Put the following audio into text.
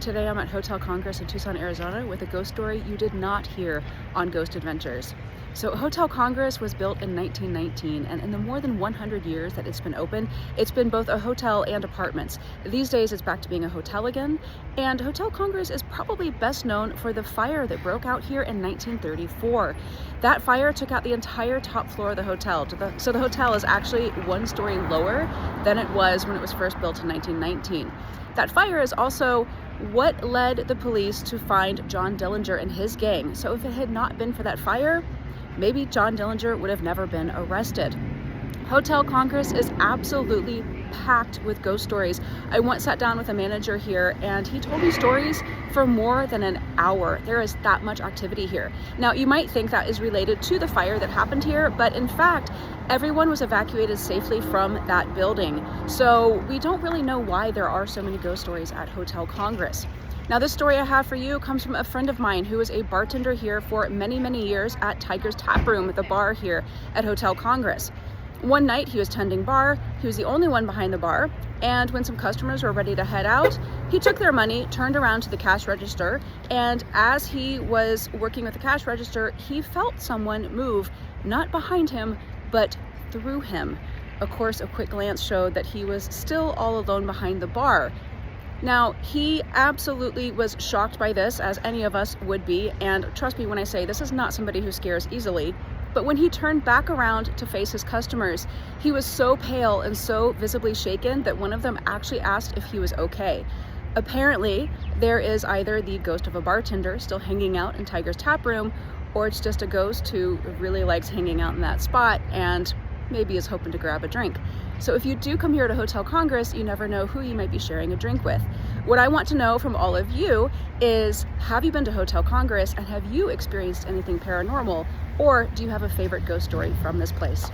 Today I'm at Hotel Congress in Tucson, Arizona with a ghost story you did not hear on Ghost Adventures. So Hotel Congress was built in 1919, and in the more than 100 years that it's been open, it's been both a hotel and apartments. These days it's back to being a hotel again, and Hotel Congress is probably best known for the fire that broke out here in 1934. That fire took out the entire top floor of the hotel, so the hotel is actually one story lower than it was when it was first built in 1919. That fire is also what led the police to find John Dillinger and his gang. So if it had not been for that fire, maybe John Dillinger would have never been arrested. Hotel Congress is absolutely packed with ghost stories. I once sat down with a manager here and he told me stories for more than an hour. There is that much activity here. Now, you might think that is related to the fire that happened here, but in fact, everyone was evacuated safely from that building. So we don't really know why there are so many ghost stories at Hotel Congress. Now, this story I have for you comes from a friend of mine who was a bartender here for many, many years at Tiger's Tap Room, the bar here at Hotel Congress. One night he was tending bar, he was the only one behind the bar, and when some customers were ready to head out, he took their money, turned around to the cash register, and as he was working with the cash register, he felt someone move, not behind him, but through him. Of course, a quick glance showed that he was still all alone behind the bar. Now, he absolutely was shocked by this, as any of us would be, and trust me when I say this is not somebody who scares easily. But when he turned back around to face his customers, he was so pale and so visibly shaken that one of them actually asked if he was okay. Apparently, there is either the ghost of a bartender still hanging out in Tiger's Tap Room, or it's just a ghost who really likes hanging out in that spot and maybe is hoping to grab a drink. So if you do come here to Hotel Congress, you never know who you might be sharing a drink with. What I want to know from all of you is, have you been to Hotel Congress and have you experienced anything paranormal, or do you have a favorite ghost story from this place?